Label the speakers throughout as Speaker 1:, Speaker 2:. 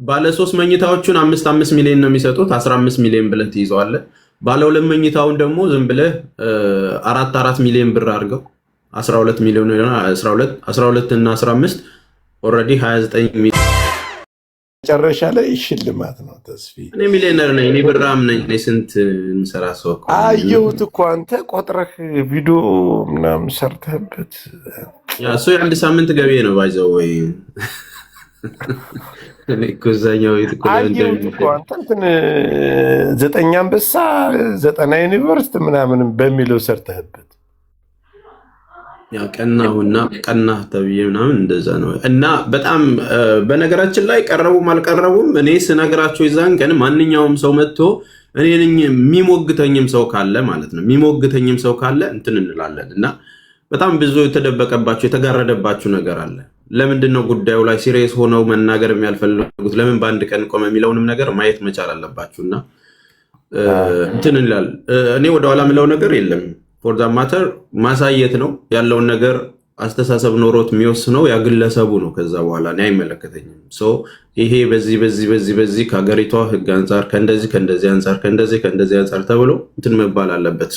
Speaker 1: ባለ 3 መኝታዎቹን 5 ሚሊዮን ነው የሚሰጡት። 15 ሚሊዮን ብለህ ትይዘዋለህ። ባለ 2 መኝታውን ደግሞ ዝም ብለህ 4 ሚሊዮን ብር አድርገው 12 ሚሊዮን ይሆናል። 12 እና 15 ኦልሬዲ 29 ሚሊዮን
Speaker 2: መጨረሻ ላይ ሽልማት ነው። ተስፊ
Speaker 1: እኔ ሚሊዮነር ነኝ፣ እኔ ብራም ነኝ። እኔ ስንት እንሰራ ሰው እኮ
Speaker 2: አየሁት እኮ አንተ ቆጥረህ ቪዲዮ ምናምን ሰርተህበት
Speaker 1: እሱ የአንድ ሳምንት ገቢ ነው ባይዘው ወይ እኔ እኮ እዛኛው ቤት እኮ
Speaker 2: አየሁት እኮ አንተ እንትን 9 አንበሳ 90 ዩኒቨርሲቲ ምናምን በሚለው ሰርተህበት
Speaker 1: ያ ቀናውና ቀናህ ተብዬ ምናምን እንደዛ ነው። እና በጣም በነገራችን ላይ ቀረቡም አልቀረቡም እኔ ስነግራቸው ይዛን ቀን ማንኛውም ሰው መጥቶ እኔ ነኝ የሚሞግተኝም ሰው ካለ ማለት ነው የሚሞግተኝም ሰው ካለ እንትን እንላለን። እና በጣም ብዙ የተደበቀባቸው የተጋረደባቸው ነገር አለ። ለምንድን ነው ጉዳዩ ላይ ሲሪየስ ሆነው መናገር የሚያልፈልጉት? ለምን በአንድ ቀን ቆመ የሚለውንም ነገር ማየት መቻል አለባችሁና እንትን እንላል። እኔ ወደኋላ ምለው ነገር የለም። ፎር ዛት ማተር ማሳየት ነው ያለውን ነገር። አስተሳሰብ ኖሮት የሚወስነው ያ ግለሰቡ ነው። ከዛ በኋላ እኔ አይመለከተኝም። ይሄ በዚህ ከሀገሪቷ ሕግ አንጻር ከእንደዚህ አንጻር ተብሎ እንትን መባል አለበት።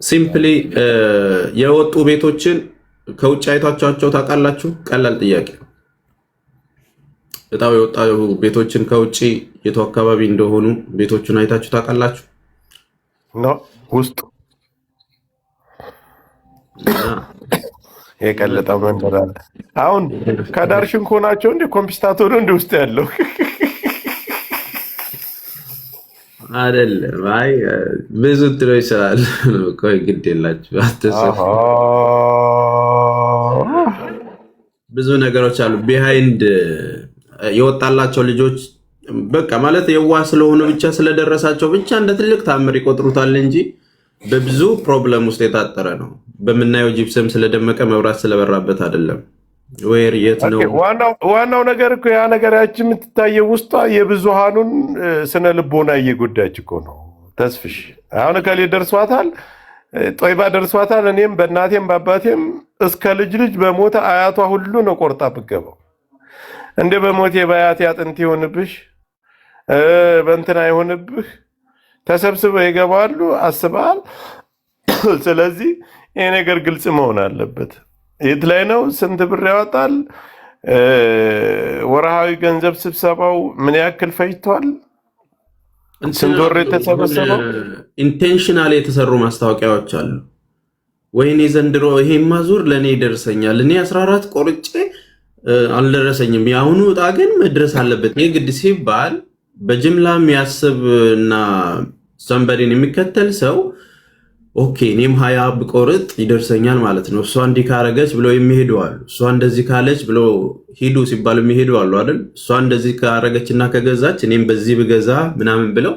Speaker 1: ሲምፕሊ የወጡ ቤቶችን ከውጭ አይቷቸው ታውቃላችሁ? ቀላል ጥያቄ። እጣው የወጣ ቤቶችን ከውጭ የቱ አካባቢ እንደሆኑ ቤቶቹን አይታችሁ ታውቃላችሁ?
Speaker 2: ውስጡ የቀለጠ መንደር አለ። አሁን ከዳር ሽንኮ ናቸው እንደ ኮምፒስታቶር እንደ ውስጥ ያለው
Speaker 1: አይደለም። አይ ብዙ ትሮች ይችላል። ቆይ ግድ የላችሁ አትሰፉ። ብዙ ነገሮች አሉ ቢሃይንድ የወጣላቸው ልጆች በቃ ማለት የዋህ ስለሆኑ ብቻ ስለደረሳቸው ብቻ እንደ ትልቅ ታምር ይቆጥሩታል እንጂ በብዙ ፕሮብለም ውስጥ የታጠረ ነው። በምናየው ጂፕሰም ስለደመቀ መብራት ስለበራበት አይደለም። ወይር የት ነው
Speaker 2: ዋናው ነገር እኮ ያ ነገር ያቺ የምትታየው ውስጧ የብዙሃኑን ስነ ልቦና እየጎዳች እኮ ነው። ተስፍሽ አሁን ከሌ ደርሷታል፣ ጦይባ ደርሷታል። እኔም በእናቴም በአባቴም እስከ ልጅ በሞተ አያቷ ሁሉ ነው ቆርጣ ብገባው። እንደ በሞቴ በአያቴ አጥንት ይሆንብሽ በእንትና ይሆንብህ ተሰብስበው ይገባሉ። አስበሃል? ስለዚህ ይሄ ነገር ግልጽ መሆን አለበት። የት ላይ ነው? ስንት ብር ያወጣል? ወርሃዊ ገንዘብ ስብሰባው ምን ያክል ፈጅቷል? ስንት ወር የተሰበሰበው?
Speaker 1: ኢንቴንሽናል የተሰሩ ማስታወቂያዎች አሉ። ወይኔ ዘንድሮ ይሄማ ዙር ለእኔ ይደርሰኛል፣ እኔ 14 ቆርጬ አልደረሰኝም፣ የአሁኑ ዕጣ ግን መድረስ አለበት። ይህ ግድ ሲባል በጅምላ የሚያስብ እና ሰንበዴን የሚከተል ሰው ኦኬ እኔም 20 ብቆርጥ ይደርሰኛል ማለት ነው፣ እሷ እንዲህ ካረገች ብለው የሚሄዱ አሉ። እሷ እንደዚህ ካለች ብሎ ሂዱ ሲባል የሚሄዱ አሉ አይደል? እሷ እንደዚህ ካረገች እና ከገዛች እኔም በዚህ ብገዛ ምናምን ብለው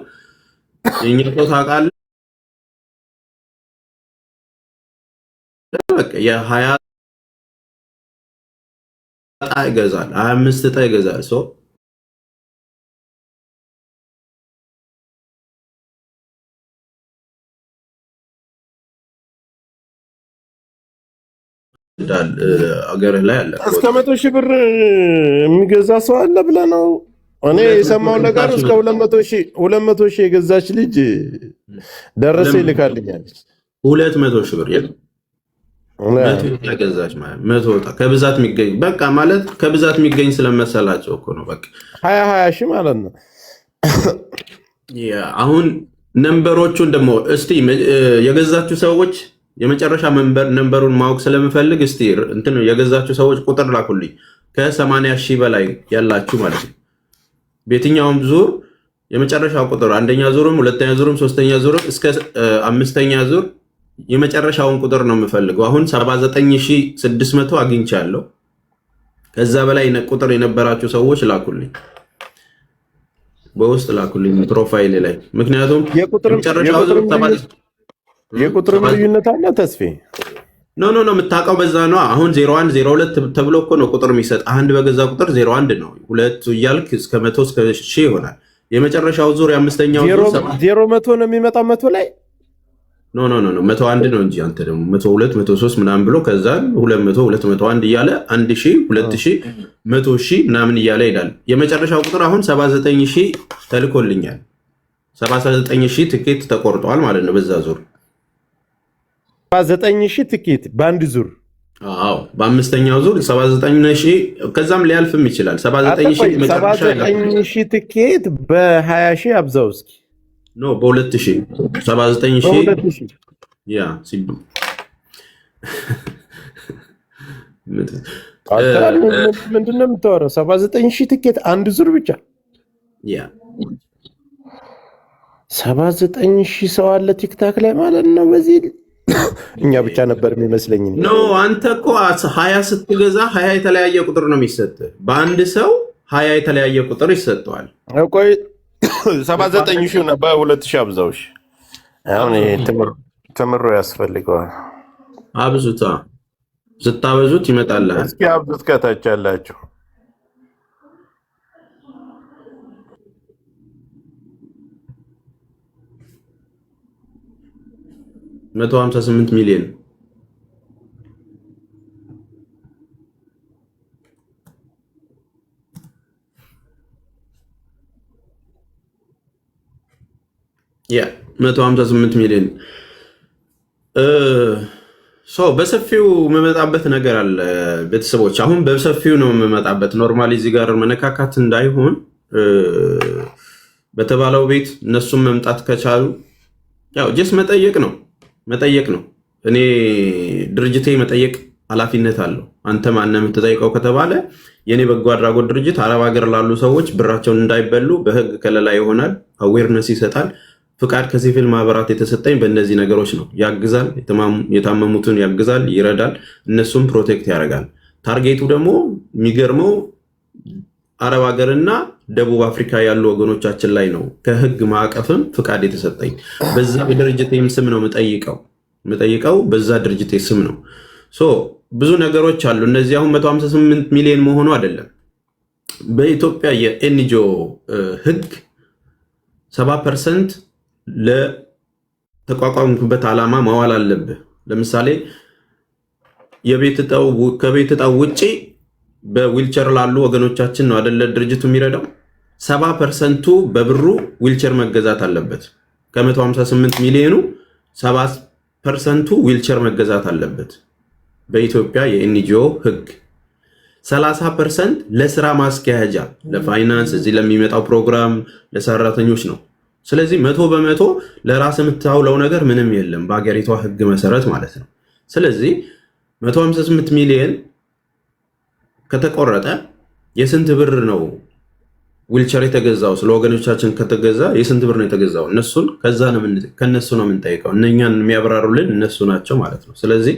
Speaker 1: የኛ ሰው ታውቃለህ የ20 ዕጣ ይገዛል፣ 25 ዕጣ ይገዛል። አገር ላይ አለ
Speaker 2: እስከ 100,000 ብር የሚገዛ ሰው አለ ብለህ ነው? እኔ የሰማው ነገር እስከ 200,000 የገዛች ልጅ ደረሰ ይልካልኛለች።
Speaker 1: 200,000 ብር ገዛች ማለት 100 ዕጣ ከብዛት የሚገኝ በቃ ማለት ከብዛት የሚገኝ ስለመሰላቸው እኮ ነው። በቃ
Speaker 2: 20 ሺህ ማለት ነው።
Speaker 1: አሁን ነምበሮቹን ደግሞ እስቲ የገዛችሁ ሰዎች የመጨረሻ ነምበሩን ማወቅ ስለምፈልግ እስቲ እንትን የገዛችሁ ሰዎች ቁጥር ላኩልኝ። ከ80,000 በላይ ያላችሁ ማለት ነው። በየትኛውም ዙር የመጨረሻው ቁጥር አንደኛ ዙርም ሁለተኛ ዙርም ሶስተኛ ዙርም እስከ 5ኛ ዙር የመጨረሻውን ቁጥር ነው የምፈልገው። አሁን 79,600 አግኝቻለሁ። ከዛ በላይ ቁጥር የነበራችሁ ሰዎች ላኩልኝ፣ በውስጥ ላኩልኝ ፕሮፋይል ላይ። ምክንያቱም
Speaker 2: የቁጥር ልዩነት አለ ተስፌ
Speaker 1: ኖ የምታውቀው በዛ ነው። አሁን 01 02 ተብሎ እኮ ነው ቁጥር የሚሰጥ። አንድ በገዛ ቁጥር 01 ነው፣ ሁለት እያልክ እስከ 100 እስከ 1000 ይሆናል። የመጨረሻው ዙር የአምስተኛው ዙር
Speaker 2: 0 100 ነው የሚመጣው 100 ላይ
Speaker 1: ኖ ኖ ኖ 101 ነው እንጂ አንተ ደግሞ 102 103 ምናምን ብሎ ከዛን 200 201 እያለ 1000 2000 100000 ምናምን እያለ ይላል። የመጨረሻው ቁጥር አሁን 79000 ተልኮልኛል። 79000 ትኬት ተቆርጧል ማለት ነው በዛ ዙር
Speaker 2: 9,000 ትኬት በአንድ ዙር።
Speaker 1: አዎ በአምስተኛው ዙር 79,000 ከዛም ሊያልፍም ይችላል።
Speaker 2: 79,000 ትኬት በ20,000 አብዛው እስኪ
Speaker 1: ኖ በ2000 79,000 ያ ሲቡ
Speaker 2: ምንድነው የምታወራው? 79,000 ትኬት አንድ ዙር ብቻ።
Speaker 1: ያ
Speaker 2: 79,000 ሰው አለ ቲክታክ ላይ ማለት ነው በዚህ እኛ ብቻ ነበር የሚመስለኝ።
Speaker 1: ኖ አንተ እኮ 20 ስትገዛ 20 የተለያየ ቁጥር ነው የሚሰጥ። በአንድ ሰው 20 የተለያየ ቁጥር ይሰጠዋል።
Speaker 2: ቆይ 79,000 ነው በ2000 አብዛውሽ። አሁን ተምሮ ያስፈልገዋል።
Speaker 1: አብዙታ ስታበዙት ይመጣልሃል።
Speaker 2: እስኪ አብዙት ከታች ያላችሁ
Speaker 1: 158 ሚሊዮን ያ 158 ሚሊዮን በሰፊው የምመጣበት ነገር አለ ቤተሰቦች። አሁን በሰፊው ነው የምመጣበት። ኖርማሊ እዚህ ጋር መነካካት እንዳይሆን በተባለው ቤት እነሱም መምጣት ከቻሉ ያው ጀስ መጠየቅ ነው። እኔ ድርጅቴ መጠየቅ ኃላፊነት አለው። አንተ ማነው የምትጠይቀው ከተባለ የኔ በጎ አድራጎት ድርጅት አረብ ሀገር ላሉ ሰዎች ብራቸውን እንዳይበሉ በህግ ከለላ ይሆናል፣ አዌርነስ ይሰጣል። ፍቃድ ከሲቪል ማህበራት የተሰጠኝ በእነዚህ ነገሮች ነው። ያግዛል፣ የታመሙትን ያግዛል፣ ይረዳል፣ እነሱም ፕሮቴክት ያደርጋል። ታርጌቱ ደግሞ የሚገርመው አረብ ሀገርና ደቡብ አፍሪካ ያሉ ወገኖቻችን ላይ ነው። ከህግ ማዕቀፍም ፍቃድ የተሰጠኝ በዛ በድርጅቴም ስም ነው የምጠይቀው በዛ ድርጅቴ ስም ነው። ብዙ ነገሮች አሉ። እነዚህ አሁን 158 ሚሊዮን መሆኑ አይደለም። በኢትዮጵያ የኤንጂኦ ህግ 70% ለተቋቋምኩበት ዓላማ ማዋል አለብህ። ለምሳሌ ከቤት ዕጣው ውጪ በዊልቸር ላሉ ወገኖቻችን ነው አይደለ ድርጅቱ የሚረዳው። 70%ቱ በብሩ ዊልቸር መገዛት አለበት። ከ158 ሚሊዮኑ 70%ቱ ዊልቸር መገዛት አለበት በኢትዮጵያ የኤንጂኦ ህግ። 30% ለስራ ማስኪያጃ ለፋይናንስ፣ እዚህ ለሚመጣው ፕሮግራም ለሰራተኞች ነው። ስለዚህ 100% ለራስ የምታውለው ነገር ምንም የለም በሀገሪቷ ህግ መሰረት ማለት ነው። ስለዚህ 158 ሚሊዮን ከተቆረጠ የስንት ብር ነው ዊልቸር የተገዛው? ስለ ወገኖቻችን ከተገዛ የስንት ብር ነው የተገዛው? ከነሱ ነው የምንጠይቀው። እነኛን የሚያብራሩልን እነሱ ናቸው ማለት ነው። ስለዚህ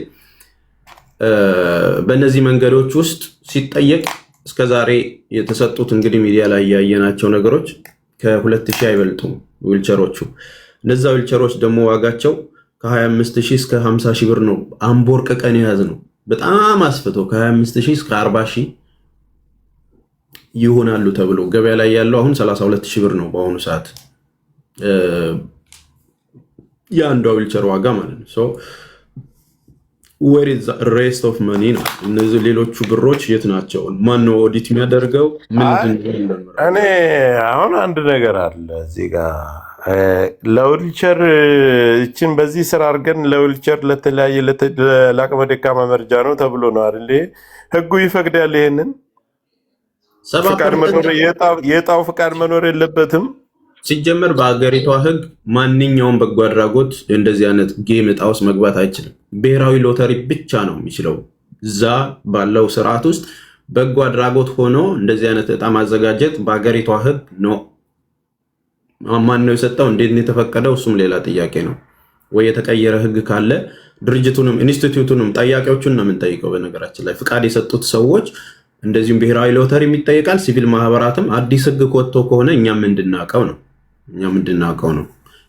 Speaker 1: በእነዚህ መንገዶች ውስጥ ሲጠየቅ እስከዛሬ የተሰጡት እንግዲህ ሚዲያ ላይ ያየናቸው ነገሮች ከ2000 አይበልጡም ዊልቸሮቹ። እነዛ ዊልቸሮች ደግሞ ዋጋቸው ከ25,000 እስከ 50,000 ብር ነው። አምቦር ቀቀን የያዝ ነው በጣም አስፍቶ ከ25,000 እስከ 40,000 ይሆናሉ ተብሎ ገበያ ላይ ያለው አሁን 32,000 ብር ነው በአሁኑ ሰዓት የአንዷ ዊልቸር ዋጋ ማለት ነው። where is the rest of money ነው? እነዚህ ሌሎቹ ብሮች የት ናቸው? ማን ነው ኦዲት የሚያደርገው?
Speaker 2: እኔ አሁን አንድ ነገር አለ እዚህ ጋር ለዊልቸር እችን በዚህ ስራ አድርገን ለዊልቸር ለተለያየ ለአቅመ ደካማ መርጃ ነው ተብሎ ነው አይደል? ህጉ ይፈቅዳል ይሄንን። የዕጣው ፍቃድ መኖር የለበትም።
Speaker 1: ሲጀመር በሀገሪቷ ህግ ማንኛውም በጎ አድራጎት እንደዚህ አይነት ጌም ዕጣ ውስጥ መግባት አይችልም። ብሔራዊ ሎተሪ ብቻ ነው የሚችለው። እዛ ባለው ስርዓት ውስጥ በጎ አድራጎት ሆኖ እንደዚህ አይነት ዕጣ ማዘጋጀት በሀገሪቷ ህግ ነው። ማን ነው የሰጠው? እንዴት ነው የተፈቀደው? እሱም ሌላ ጥያቄ ነው። ወይ የተቀየረ ህግ ካለ ድርጅቱንም ኢንስቲትዩቱንም ጠያቂዎቹን ነው የምንጠይቀው። በነገራችን ላይ ፍቃድ የሰጡት ሰዎች እንደዚሁም ብሔራዊ ሎተሪ ይጠይቃል። ሲቪል ማህበራትም አዲስ ህግ ወጥቶ ከሆነ እኛም እንድናውቀው ነው።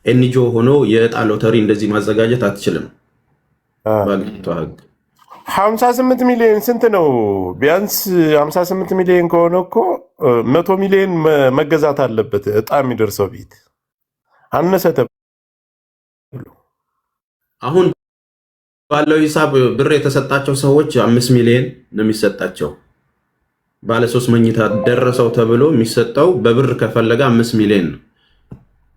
Speaker 1: ኤንጂኦ ሆኖ የዕጣ ሎተሪ እንደዚህ ማዘጋጀት አትችልም በሀገሪቷ ህግ።
Speaker 2: 58 ሚሊዮን ስንት ነው? ቢያንስ 58 ሚሊዮን ከሆነ እኮ 100 ሚሊዮን መገዛት አለበት ዕጣ የሚደርሰው ቤት አነሰ ተብሎ
Speaker 1: አሁን ባለው ሂሳብ ብር የተሰጣቸው ሰዎች 5 ሚሊዮን ነው የሚሰጣቸው። ባለ 3 መኝታ ደረሰው ተብሎ የሚሰጠው በብር ከፈለገ 5 ሚሊዮን ነው።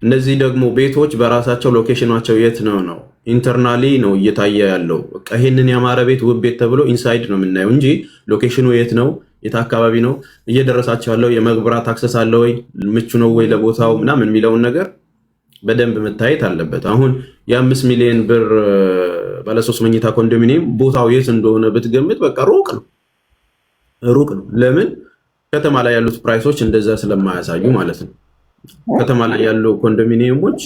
Speaker 1: እነዚህ ደግሞ ቤቶች በራሳቸው ሎኬሽናቸው የት ነው ኢንተርናሊ ነው እየታየ ያለው። በቃ ይሄንን ያማረ ቤት ውብ ቤት ተብሎ ኢንሳይድ ነው የምናየው እንጂ ሎኬሽኑ የት ነው የት አካባቢ ነው እየደረሳቸው ያለው የመብራት አክሰስ አለ ወይ ምቹ ነው ወይ ለቦታው ምናምን የሚለውን ነገር በደንብ መታየት አለበት። አሁን የ5 ሚሊዮን ብር ባለ 3 መኝታ ኮንዶሚኒየም ቦታው የት እንደሆነ ብትገምት በቃ ሩቅ ነው። ለምን ከተማ ላይ ያሉት ፕራይሶች እንደዛ ስለማያሳዩ ማለት ነው። ከተማ ላይ ያሉ ኮንዶሚኒየሞች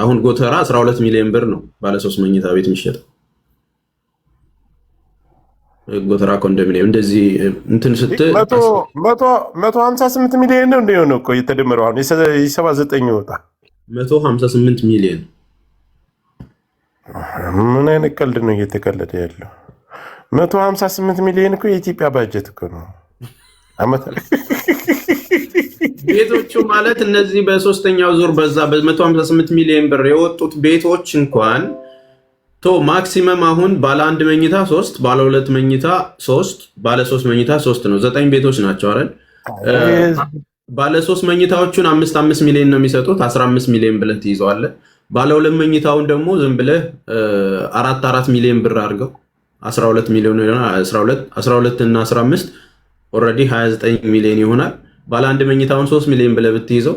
Speaker 1: አሁን ጎተራ 12 ሚሊዮን ብር ነው ባለ 3 መኝታ ቤት የሚሸጠው። ጎተራ ኮንዶሚኒየም እንደዚህ እንትን ስትል
Speaker 2: 158 ሚሊዮን ነው እንደሆነ እኮ እየተደመረው አሁን የ79 ይወጣ
Speaker 1: 158 ሚሊዮን።
Speaker 2: ምን አይነት ቀልድ ነው እየተቀለደ ያለው? 158 ሚሊዮን እኮ የኢትዮጵያ ባጀት እኮ ነው አመት
Speaker 1: ቤቶቹ ማለት እነዚህ በሶስተኛው ዙር በዛ በ158 ሚሊዮን ብር የወጡት ቤቶች እንኳን ማክሲመም አሁን ባለ 1 መኝታ 3 ባለ 2 መኝታ 3 ባለ 3 መኝታ 3 ነው 9 ቤቶች ናቸው አይደል? ባለ 3 መኝታዎቹን 5 ሚሊዮን ነው የሚሰጡት 15 ሚሊዮን ብለህ ትይዘዋለህ። ባለ 2 መኝታውን ደግሞ ዝም ብለህ 4 ሚሊዮን ብር አድርገው 12 ሚሊዮን ይሆናል። 12 እና 15 ኦልሬዲ 29 ሚሊዮን ይሆናል። ባለ 1 መኝታውን 3 ሚሊዮን ብለህ ብትይዘው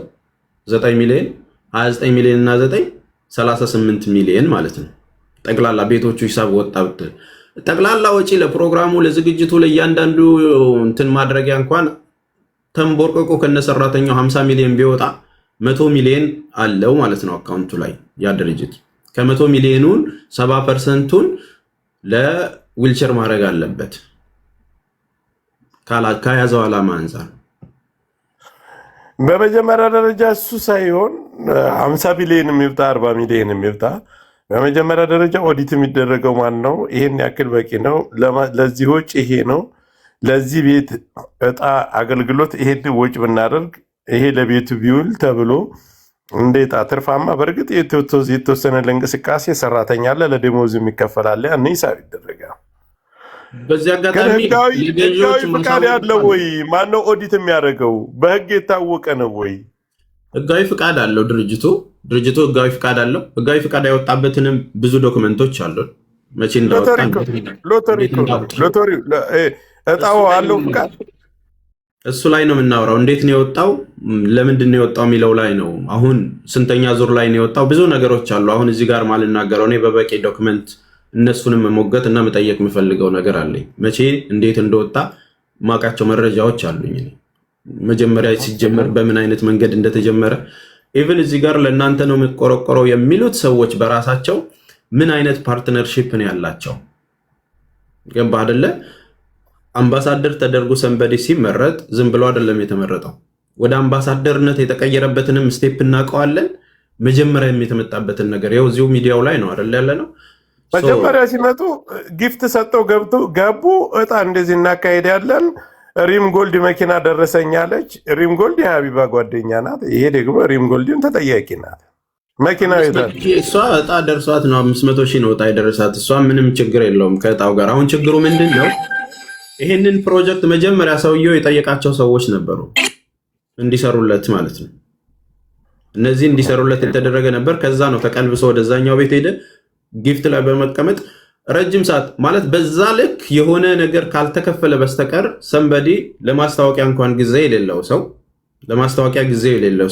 Speaker 1: 9 ሚሊዮን 29 ሚሊዮን እና 9 38 ሚሊዮን ማለት ነው። ጠቅላላ ቤቶቹ ሂሳብ ወጣ ብትል ጠቅላላ ወጪ ለፕሮግራሙ ለዝግጅቱ ለእያንዳንዱ እንትን ማድረጊያ እንኳን ተንቦርቆቆ ከነሰራተኛው 50 ሚሊዮን ቢወጣ 100 ሚሊዮን አለው ማለት ነው አካውንቱ ላይ ያ ድርጅት። ከ100 ሚሊዮኑን 70%ቱን ለዊልቸር ማድረግ አለበት ከያዘው ዓላማ አንፃር።
Speaker 2: በመጀመሪያ ደረጃ እሱ ሳይሆን 50 ሚሊዮን የሚወጣ 40 ሚሊዮን የሚወጣ በመጀመሪያ ደረጃ ኦዲት የሚደረገው ማን ነው? ይሄን ያክል በቂ ነው፣ ለዚህ ወጪ ይሄ ነው፣ ለዚህ ቤት እጣ አገልግሎት ይሄን ወጪ ብናደርግ ይሄ ለቤቱ ቢውል ተብሎ እንዴት ትርፋማ። በእርግጥ የተወሰነ ለእንቅስቃሴ ሰራተኛ አለ፣ ለደሞዝ የሚከፈላለ ያን ሂሳብ ይደረጋል።
Speaker 1: በዚህ አጋጣሚ
Speaker 2: ህጋዊ ፍቃድ ያለው ወይ? ማነው ኦዲት የሚያደርገው? በህግ የታወቀ ነው ወይ?
Speaker 1: ህጋዊ ፍቃድ አለው ድርጅቱ ህጋዊ ፍቃድ አለው። ህጋዊ ፍቃድ ያወጣበትንም ብዙ ዶክመንቶች አሉ። መቼ እንዳወጣ
Speaker 2: ሎተሪ እጣው አለው ፍቃድ።
Speaker 1: እሱ ላይ ነው የምናወራው። እንዴት ነው የወጣው፣ ለምንድን ነው የወጣው የሚለው ላይ ነው። አሁን ስንተኛ ዙር ላይ ነው የወጣው? ብዙ ነገሮች አሉ። አሁን እዚህ ጋር ማልናገረው እኔ በበቂ ዶክመንት እነሱንም መሞገት እና መጠየቅ የምፈልገው ነገር አለኝ። መቼ እንዴት እንደወጣ ማውቃቸው መረጃዎች አሉኝ። መጀመሪያ ሲጀመር በምን አይነት መንገድ እንደተጀመረ ኢቭን እዚህ ጋር ለእናንተ ነው የሚቆረቆረው የሚሉት ሰዎች በራሳቸው ምን አይነት ፓርትነርሺፕ ነው ያላቸው? ገባ አይደለ? አምባሳደር ተደርጎ ሰንበዴ ሲመረጥ ዝም ብሎ አይደለም የተመረጠው። ወደ አምባሳደርነት የተቀየረበትንም ስቴፕ እናውቀዋለን። መጀመሪያም የተመጣበትን ነገር ያው እዚሁ ሚዲያው ላይ ነው አይደል ያለ ነው።
Speaker 2: መጀመሪያ ሲመጡ ጊፍት ሰጠው ገቡ። እጣ እንደዚህ እናካሄድ ያለን ሪም ጎልድ መኪና ደረሰኛለች። ሪም ጎልድ የሀቢባ ጓደኛ ናት። ይሄ ደግሞ ሪም ጎልድን ተጠያቂ ናት። መኪና
Speaker 1: እሷ እጣ ደርሷት ነው 500 ሺህ ነው እጣ የደረሳት። እሷ ምንም ችግር የለውም ከእጣው ጋር። አሁን ችግሩ ምንድን ነው? ይሄንን ፕሮጀክት መጀመሪያ ሰውየው የጠየቃቸው ሰዎች ነበሩ እንዲሰሩለት ማለት ነው። እነዚህ እንዲሰሩለት የተደረገ ነበር። ከዛ ነው ተቀልብሶ ወደዛኛው ቤት ሄደ። ጊፍት ላይ በመቀመጥ ረጅም ሰዓት ማለት በዛ ልክ የሆነ ነገር ካልተከፈለ በስተቀር ሰንበዲ ለማስታወቂያ እንኳን ጊዜ የሌለው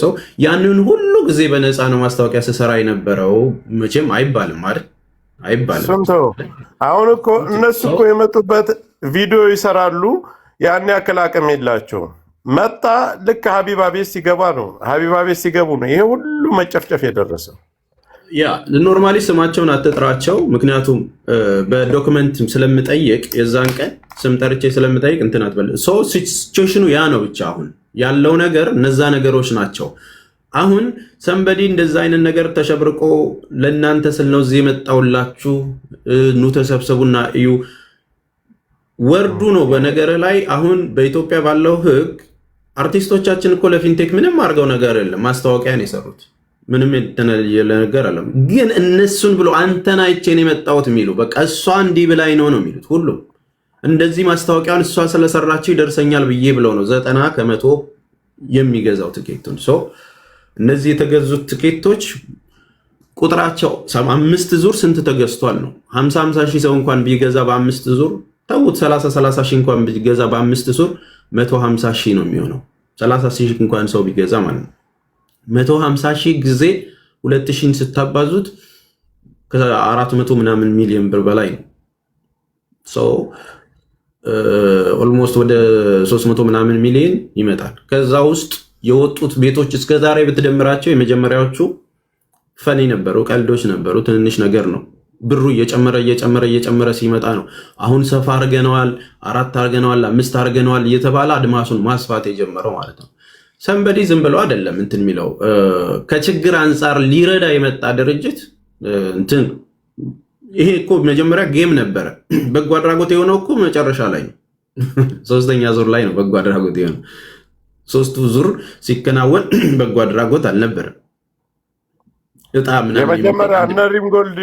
Speaker 1: ሰው ያንን ሁሉ ጊዜ በነፃ ነው ማስታወቂያ ስሰራ የነበረው። መቼም አይባልም አይደል? አይባልም።
Speaker 2: አሁን እኮ እነሱ እኮ የመጡበት ቪዲዮ ይሰራሉ። ያን ያክል አቅም የላቸውም። መጣ ልክ ሀቢባ ቤት ሲገባ ነው ሀቢባ ቤት ሲገቡ ነው ይሄ ሁሉ መጨፍጨፍ የደረሰው።
Speaker 1: ያ ኖርማሊ ስማቸውን አትጥራቸው፣ ምክንያቱም በዶክመንት ስለምጠይቅ የዛን ቀን ስም ጠርቼ ስለምጠይቅ እንትን አትበል። ሲቹዌሽኑ ያ ነው ብቻ። አሁን ያለው ነገር እነዛ ነገሮች ናቸው። አሁን ሰንበዲ እንደዛ አይነት ነገር ተሸብርቆ ለእናንተ ስል ነው እዚህ የመጣውላችሁ ኑ ተሰብሰቡና እዩ ወርዱ ነው በነገር ላይ። አሁን በኢትዮጵያ ባለው ህግ አርቲስቶቻችን እኮ ለፊንቴክ ምንም አድርገው ነገር የለም። ማስታወቂያ ነው የሰሩት። ምንም የተለየ ነገር አለ። ግን እነሱን ብሎ አንተን አይቼን የመጣሁት የሚሉ በቃ እሷ እንዲህ ብላኝ ነው የሚሉት ሁሉም እንደዚህ ማስታወቂያውን እሷ ስለሰራችው ይደርሰኛል ብዬ ብለው ነው 90% የሚገዛው ትኬቱን። እነዚህ የተገዙት ትኬቶች ቁጥራቸው 5 ዙር ስንት ተገዝቷል ነው 50 ሺህ ሰው እንኳን ቢገዛ በ5 ዙር ተውት 30 ሺህ እንኳን ቢገዛ በ5 ዙር 150 ሺህ ነው የሚሆነው። 30 ሺህ እንኳን ሰው ቢገዛ ማለት ነው 150 ሺህ ጊዜ 2000 ስታባዙት ከ400 ምናምን ሚሊዮን ብር በላይ ነው። ኦልሞስት ወደ 300 ምናምን ሚሊዮን ይመጣል። ከዛ ውስጥ የወጡት ቤቶች እስከዛሬ ብትደምራቸው የመጀመሪያዎቹ ፈኒ ነበሩ፣ ቀልዶች ነበሩ፣ ትንንሽ ነገር ነው። ብሩ እየጨመረ ሲመጣ ነው አሁን ሰፋ አርገነዋል፣ 4 አርገነዋል፣ 5 አርገነዋል እየተባለ አድማሱን ማስፋት የጀመረው ማለት ነው። ሰንበዲ ዝም ብሎ አይደለም እንትን የሚለው ከችግር አንጻር ሊረዳ የመጣ ድርጅት እንትን ይሄ እኮ መጀመሪያ ጌም ነበረ። በጎ አድራጎት የሆነው እኮ መጨረሻ ላይ ነው፣ 3ኛ ዙር ላይ ነው በጎ አድራጎት የሆነው። 3ቱ ዙር ሲከናወን በጎ አድራጎት አልነበረም። እጣ ምናምን
Speaker 2: የመጀመሪያ እነሪም ጎልድ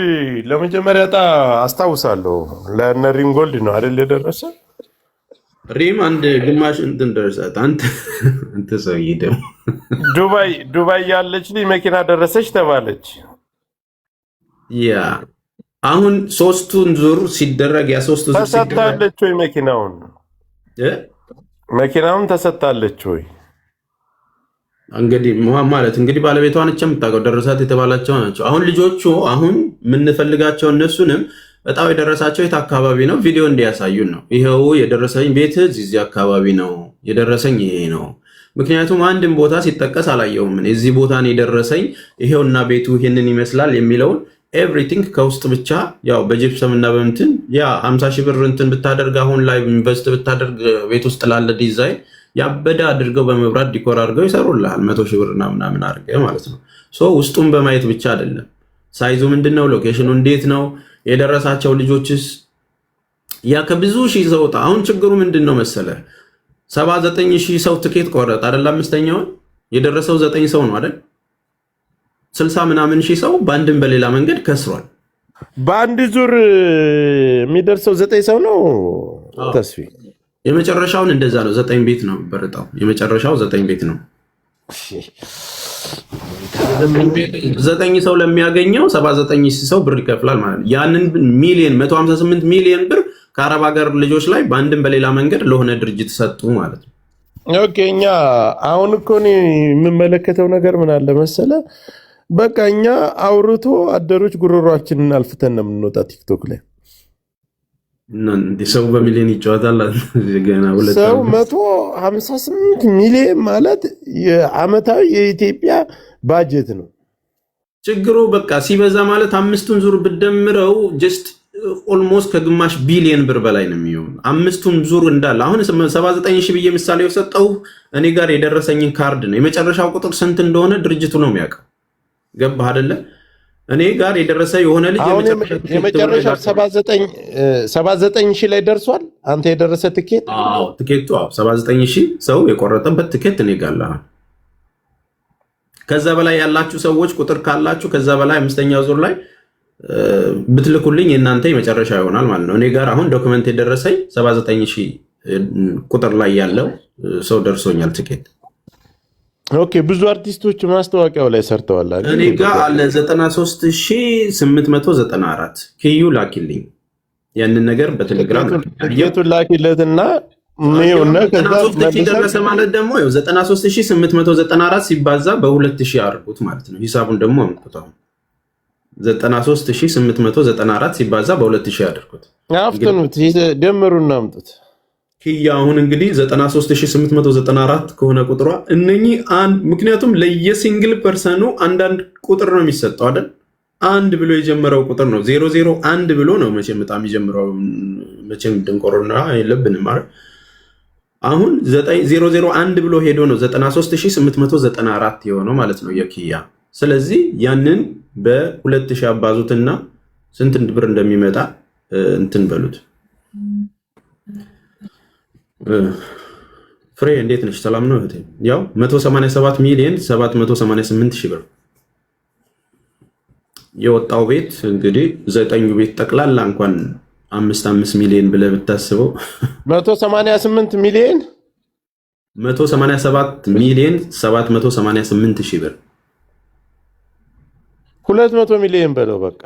Speaker 2: ለመጀመሪያ እጣ አስታውሳለሁ። ለእነሪም ጎልድ ነው አይደል የደረሰ
Speaker 1: ሪም አንድ ግማሽ እንትን ደረሳት። አንተ ሰውዬ ደግሞ
Speaker 2: ዱባይ ያለች ልጅ መኪና ደረሰች ተባለች።
Speaker 1: ያ አሁን 3ቱን ዙር ሲደረግ ያ 3ቱ ዙር
Speaker 2: ተሰጣለች ወይ መኪናውን ተሰጣለች ወይ?
Speaker 1: እንግዲህ ማለት እንግዲህ ባለቤቷን የምታውቀው ደረሳት የተባላቸው ናቸው። አሁን ልጆቹ አሁን የምንፈልጋቸው እነሱንም እጣው የደረሳቸው የት አካባቢ ነው ቪዲዮ እንዲያሳዩን ነው። ይሄው የደረሰኝ ቤት እዚህ አካባቢ ነው የደረሰኝ ይሄ ነው። ምክንያቱም አንድም ቦታ ሲጠቀስ አላየውም። እዚህ ቦታ ነው የደረሰኝ ይሄውና ቤቱ ይሄንን ይመስላል የሚለውን ኤቭሪቲንግ ከውስጥ ብቻ ያው በጂፕሰም እና በእንትን ያ 50 ሺህ ብር እንትን ብታደርግ አሁን ላይ ኢንቨስት ብታደርግ ቤት ውስጥ ላለ ዲዛይን ያበደ አድርገው በመብራት ዲኮር አድርገው ይሰሩልሃል 100 ሺህ ብር እና ምናምን አድርገው ማለት ነው። ውስጡን በማየት ብቻ አይደለም ሳይዙ ምንድነው፣ ሎኬሽኑ እንዴት ነው፣ የደረሳቸው ልጆችስ ያ ከብዙ ሺህ ሰው አሁን ችግሩ ምንድነው መሰለ 79 ሺህ ሰው ትኬት ቆረጠ አይደል? አምስተኛውን የደረሰው 9 ሰው ነው አይደል? 60 ምናምን ሺህ ሰው በአንድም በሌላ መንገድ ከስሯል።
Speaker 2: በአንድ ዙር የሚደርሰው 9 ሰው ነው ተስፊ።
Speaker 1: የመጨረሻውን እንደዛ ነው 9 ቤት ነው በርጣው የመጨረሻው 9 ቤት ነው። 9 ሰው ለሚያገኘው 79 ሺህ ሰው ብር ይከፍላል ማለት ነው። ያንን ሚሊዮን 158 ሚሊዮን ብር ከአረብ ሀገር ልጆች ላይ በአንድም በሌላ መንገድ ለሆነ ድርጅት ሰጡ ማለት ነው።
Speaker 2: ኦኬ እኛ አሁን እኮ እኔ የምመለከተው ነገር ምን አለ መሰለ፣ በቃ እኛ አውርቶ አደሮች ጉሮሯችንን አልፍተን ነው የምንወጣ ቲክቶክ ላይ።
Speaker 1: ሰው በሚሊዮን ይጫወታል።
Speaker 2: ሰው 158 ሚሊዮን ማለት የአመታዊ የኢትዮጵያ ባጀት ነው። ችግሩ
Speaker 1: በቃ ሲበዛ ማለት 5ቱን ዙር ብደምረው ጀስት ኦልሞስት ከግማሽ ቢሊዮን ብር በላይ ነው የሚሆን 5ቱን ዙር እንዳለ። አሁን 79 ሺህ ብዬ ምሳሌ የሰጠው እኔ ጋር የደረሰኝን ካርድ ነው። የመጨረሻው ቁጥር ስንት እንደሆነ ድርጅቱ ነው የሚያውቀው። ገባህ አይደለ? እኔ ጋር የደረሰ የሆነ ልጅ
Speaker 2: የመጨረሻው 79 ሺህ ላይ ደርሷል። አንተ የደረሰ ትኬት?
Speaker 1: አዎ ትኬቱ 79 ሺህ ሰው የቆረጠበት ትኬት እኔ ጋር አለ። ከዛ በላይ ያላችሁ ሰዎች ቁጥር ካላችሁ ከዛ በላይ 5ኛው ዙር ላይ ብትልኩልኝ የእናንተ የመጨረሻ ይሆናል ማለት ነው። እኔ ጋር አሁን ዶክመንት የደረሰኝ 79 ሺህ ቁጥር ላይ ያለው ሰው ደርሶኛል ትኬት።
Speaker 2: ኦኬ ብዙ አርቲስቶች ማስታወቂያው ላይ ሰርተዋል።
Speaker 1: እኔ ጋር አለ 93894 ኪዩ ላኪልኝ። ያንን ነገር በቴሌግራም
Speaker 2: ትኬቱን ላኪለትና
Speaker 1: ደረሰ ማለት ደግሞ 93894 ሲባዛ በ2000 አድርጉት ማለት ነው። ሂሳቡን ደግሞ አምጡት። አሁን 93894 ሲባዛ በ2000 አድርጉት።
Speaker 2: አፍጥኑት፣ ደምሩና አምጡት።
Speaker 1: ኪያ አሁን እንግዲህ 93894 ከሆነ ቁጥሯ እነኚህ ምክንያቱም ለየሲንግል ፐርሰኑ አንዳንድ ቁጥር ነው የሚሰጠው አይደል? አንድ ብሎ የጀመረው ቁጥር ነው 001 ብሎ ነው መቼም በጣም የጀመረው። መቼም ድንቆሮና የለብንም ማለት አሁን 001 ብሎ ሄዶ ነው 93894 የሆነው ማለት ነው የኪያ። ስለዚህ ያንን በ2000 አባዙትና ስንት ብር እንደሚመጣ እንትን በሉት። ፍሬ እንዴት ነሽ? ሰላም ነው እህቴ? ያው 187 ሚሊዮን 788 ሺህ ብር የወጣው ቤት እንግዲህ 9 ቤት ጠቅላላ እንኳን 5 ሚሊዮን ብለህ ብታስበው
Speaker 2: 188 ሚሊዮን
Speaker 1: 187 ሚሊዮን 788 ሺህ ብር
Speaker 2: 200 ሚሊዮን በለው በቃ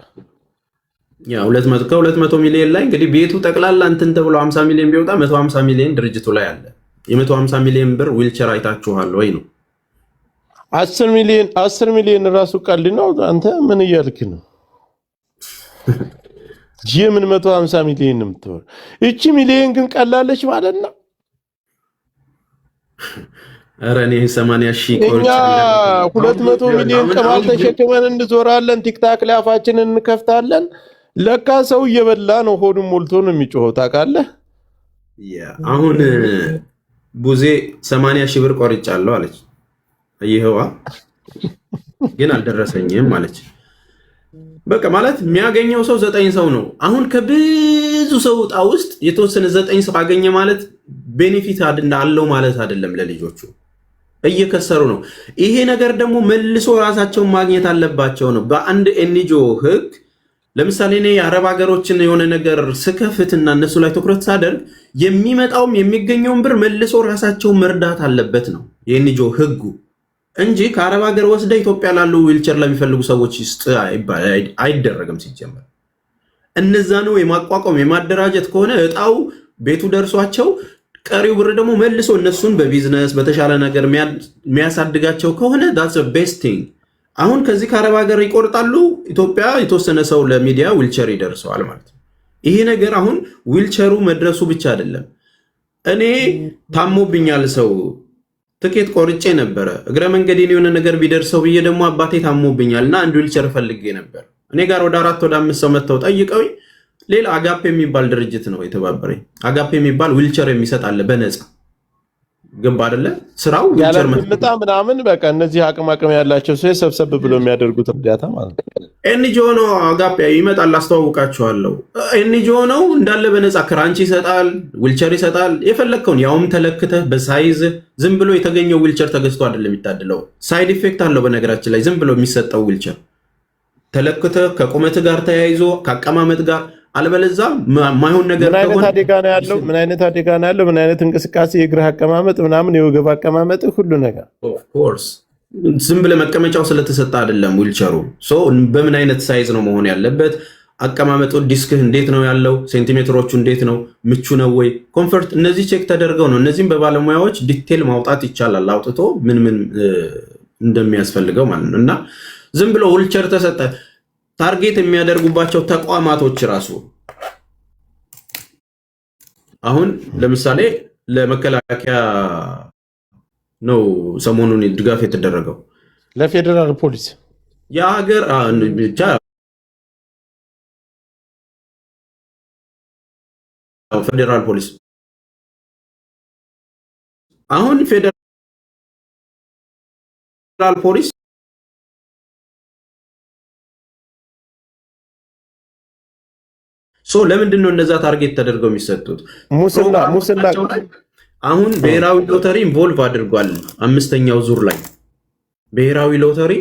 Speaker 1: ያ 200 ሚሊዮን ላይ እንግዲህ ቤቱ ጠቅላላ እንትን ተብሎ 50 ሚሊዮን ቢወጣ 150 ሚሊዮን ድርጅቱ ላይ አለ። የ150 ሚሊዮን ብር ዊልቸር አይታችኋል ወይ ነው?
Speaker 2: 10 ሚሊዮን ራሱ ቀልድ ነው። አንተ ምን እያልክ ነው? ምን 150 ሚሊዮን ነው የምትወር? እቺ ሚሊዮን ግን ቀላለች ማለት ነው።
Speaker 1: ኧረ እኔ 80 ሺህ
Speaker 2: እኛ 200 ሚሊዮን ቅማል ተሸክመን እንዞራለን። ቲክታክ ላይ አፋችንን እንከፍታለን። ለካ ሰው እየበላ ነው፣ ሆዱን ሞልቶ ነው የሚጮኸው። ታውቃለህ?
Speaker 1: አሁን ቡዜ 80 ሺህ ብር ቆርጫለሁ አለች። ይሄዋ ግን አልደረሰኝም አለች። በቃ ማለት የሚያገኘው ሰው 9 ሰው ነው። አሁን ከብዙ ሰው ዕጣ ውስጥ የተወሰነ 9 ሰው አገኘ ማለት ቤኔፊት አለው ማለት አይደለም። ለልጆቹ እየከሰሩ ነው። ይሄ ነገር ደግሞ መልሶ ራሳቸውን ማግኘት አለባቸው ነው። በአንድ ኤንጂኦ ህግ ለምሳሌ እኔ የአረብ ሀገሮችን የሆነ ነገር ስከፍትና እነሱ ላይ ትኩረት ሳደርግ የሚመጣውም የሚገኘውን ብር መልሶ ራሳቸውን መርዳት አለበት ነው የኤንጂኦ ህጉ እንጂ ከአረብ ሀገር ወስደ ኢትዮጵያ ላሉ ዊልቸር ለሚፈልጉ ሰዎች ይስጥ አይደረግም። ሲጀመር እነዛኑ የማቋቋም የማደራጀት ከሆነ እጣው ቤቱ ደርሷቸው ቀሪው ብር ደግሞ መልሶ እነሱን በቢዝነስ በተሻለ ነገር የሚያሳድጋቸው ከሆነ that's the best thing። አሁን ከዚህ ከአረብ ሀገር ይቆርጣሉ፣ ኢትዮጵያ የተወሰነ ሰው ለሚዲያ ዊልቸር ይደርሰዋል ማለት ነው። ይሄ ነገር አሁን ዊልቸሩ መድረሱ ብቻ አይደለም። እኔ ታሞብኛል ሰው ትኬት ቆርጬ ነበረ እግረ መንገዴን የሆነ ነገር ቢደርሰው ብዬ ደግሞ አባቴ ታሞብኛል እና አንድ ዊልቸር ፈልጌ ነበር። እኔ ጋር ወደ 4 ወደ 5 ሰው መጥተው ጠይቀውኝ ሌላ አጋፔ የሚባል ድርጅት ነው የተባበረኝ። አጋፔ የሚባል ዊልቸር የሚሰጥ አለ በነፃ ገባ አይደለ? ስራው ዊልቸር
Speaker 2: ምናምን በቃ እነዚህ አቅም ያላቸው ሰው ሰብሰብ ብሎ የሚያደርጉት እርዳታ ማለት ነው።
Speaker 1: ኤንጂኦ ነው አጋፔ ይመጣል፣ አስተዋውቃቸዋለሁ። ኤንጂኦ ነው እንዳለ በነፃ ክራንች ይሰጣል፣ ዊልቸር ይሰጣል። የፈለግከውን ያውም ተለክተህ በሳይዝ ዝም ብሎ የተገኘው ዊልቸር ተገዝቶ አይደለም የሚታደለው። ሳይድ ኢፌክት አለው በነገራችን ላይ ዝም ብሎ የሚሰጠው ዊልቸር ተለክተህ ከቁመት ጋር ተያይዞ ከአቀማመጥ ጋር አለበለዛ ማይሆን ነገር
Speaker 2: ምን አይነት አደጋ ነው ያለው? ምን አይነት አደጋ ነው ያለው? ምን አይነት እንቅስቃሴ የእግርህ አቀማመጥ ምናምን የወገብ አቀማመጥ ሁሉ ነገር
Speaker 1: ኦፍ ኮርስ ዝም ብለህ መቀመጫው ስለተሰጠ አይደለም። ዊልቸሩ በምን አይነት ሳይዝ ነው መሆን ያለበት? አቀማመጡ ዲስክህ እንዴት ነው ያለው? ሴንቲሜትሮቹ እንዴት ነው? ምቹ ነው ወይ? ኮምፈርት፣ እነዚህ ቼክ ተደርገው ነው። እነዚህም በባለሙያዎች ዲቴል ማውጣት ይቻላል፣ አውጥቶ ምን እንደሚያስፈልገው ማለት ነው። እና ዝም ብሎ ዊልቸር ተሰጠ ታርጌት የሚያደርጉባቸው ተቋማቶች ራሱ አሁን ለምሳሌ ለመከላከያ ነው ሰሞኑን ድጋፍ የተደረገው
Speaker 2: ለፌደራል ፖሊስ
Speaker 1: የሀገር ብቻ ፌደራል ፖሊስ አሁን ፌደራል ፖሊስ ለምንድን ነው እነዛ ታርጌት ተደርገው የሚሰጡት?
Speaker 2: ሙስና
Speaker 1: አሁን ብሔራዊ ሎተሪ ኢንቮልቭ አድርጓል። 5ኛው ዙር ላይ ብሔራዊ ሎተሪ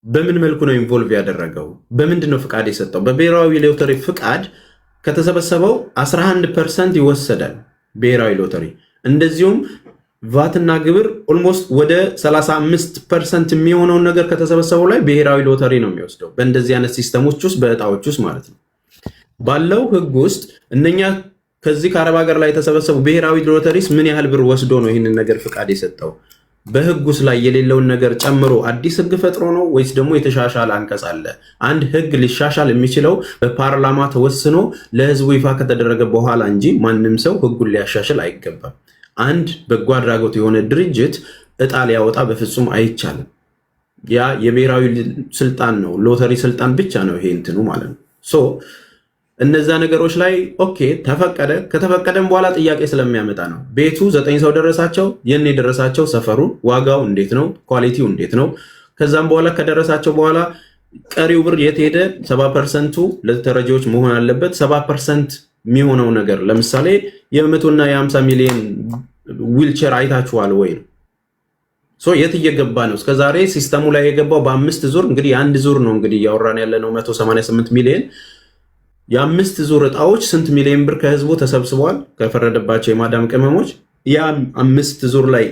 Speaker 1: በምን መልኩ ነው ኢንቮልቭ ያደረገው? በምንድን ነው ፍቃድ የሰጠው? በብሔራዊ ሎተሪ ፍቃድ ከተሰበሰበው 11% ይወሰዳል ብሔራዊ ሎተሪ። እንደዚሁም ቫትና ግብር ኦልሞስት ወደ 35% የሚሆነውን ነገር ከተሰበሰበው ላይ ብሔራዊ ሎተሪ ነው የሚወስደው። በእንደዚህ አይነት ሲስተሞች ውስጥ በእጣዎች ውስጥ ማለት ነው ባለው ህግ ውስጥ እነኛ ከዚህ ከአረብ ሀገር ላይ የተሰበሰቡ ብሔራዊ ሎተሪስ ምን ያህል ብር ወስዶ ነው ይህንን ነገር ፍቃድ የሰጠው? በህግ ውስጥ ላይ የሌለውን ነገር ጨምሮ አዲስ ህግ ፈጥሮ ነው ወይስ ደግሞ የተሻሻለ አንቀጽ አለ? አንድ ህግ ሊሻሻል የሚችለው በፓርላማ ተወስኖ ለህዝቡ ይፋ ከተደረገ በኋላ እንጂ ማንም ሰው ህጉን ሊያሻሽል አይገባም። አንድ በጎ አድራጎት የሆነ ድርጅት እጣ ሊያወጣ በፍጹም አይቻልም። ያ የብሔራዊ ስልጣን ነው፣ ሎተሪ ስልጣን ብቻ ነው ይሄ እንትኑ ማለት ነው። እነዛ ነገሮች ላይ ኦኬ ተፈቀደ። ከተፈቀደም በኋላ ጥያቄ ስለሚያመጣ ነው። ቤቱ 9 ሰው ደረሳቸው፣ የኔ ደረሳቸው፣ ሰፈሩ ዋጋው እንዴት ነው፣ ኳሊቲው እንዴት ነው? ከዛም በኋላ ከደረሳቸው በኋላ ቀሪው ብር የት ሄደ? 70%ቱ ለተረጂዎች መሆን አለበት። 70% የሚሆነው ነገር ለምሳሌ የ100 እና የ50 ሚሊዮን ዊልቸር አይታችኋል ወይ ነው የት እየገባ ነው? እስከዛሬ ሲስተሙ ላይ የገባው በ5 ዙር እንግዲህ የአንድ ዙር ነው እንግዲህ እያወራን ያለ ነው 188 ሚሊዮን የ5 ዙር እጣዎች ስንት ሚሊዮን ብር ከህዝቡ ተሰብስበዋል ከፈረደባቸው የማዳም ቅመሞች ያ 5 ዙር ላይ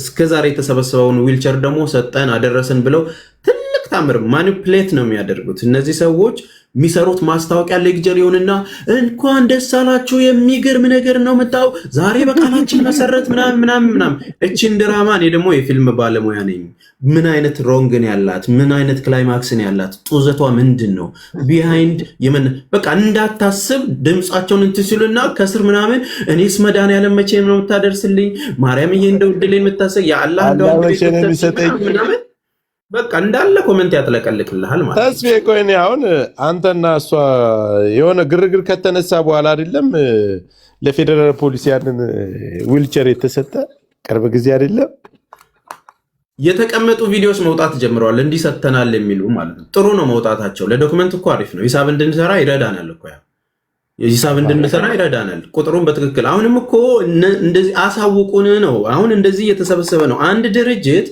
Speaker 1: እስከዛሬ የተሰበሰበውን ዊልቸር ደግሞ ሰጠን አደረሰን ብለው ትልቅ ታምር ማኒፕሌት ነው የሚያደርጉት እነዚህ ሰዎች የሚሰሩት ማስታወቂያ ሌክቸር ይሁንና እንኳን ደስ አላችሁ የሚገርም ነገር ነው መጣው ዛሬ በቃላችን መሰረት ምናምን እቺን ድራማ እኔ ደግሞ የፊልም ባለሙያ ነኝ ምን አይነት ሮንግን ያላት ምን አይነት ክላይማክስን ያላት ጡዘቷ ምንድነው ቢሃይንድ የምን በቃ እንዳታስብ ድምጻቸውን እንትስሉና ከስር ምናምን እኔስ መድኃኒዓለም መቼ ነው የምታደርስልኝ ማርያምዬ እንደው ድሌን የምታሰይ ያ አላህ እንደው ምናምን በቃ እንዳለ ኮሜንት ያጥለቀልቅልሃል ማለት
Speaker 2: ተስፋ ቆይኔ አሁን አንተና እሷ የሆነ ግርግር ከተነሳ በኋላ አይደለም ለፌደራል ፖሊስ ያንን ዊልቸር የተሰጠ ቅርብ ጊዜ አይደለም
Speaker 1: የተቀመጡ ቪዲዮስ መውጣት ጀምረዋል እንዲሰተናል የሚሉ ማለት ነው ጥሩ ነው መውጣታቸው ለዶክመንት እኮ አሪፍ ነው ሂሳብ እንድንሰራ ይረዳናል እኮ ያ ሂሳብ እንድንሰራ ይረዳናል ቁጥሩን በትክክል አሁንም እኮ እንደዚህ አሳውቁን ነው አሁን እንደዚህ እየተሰበሰበ ነው አንድ ድርጅት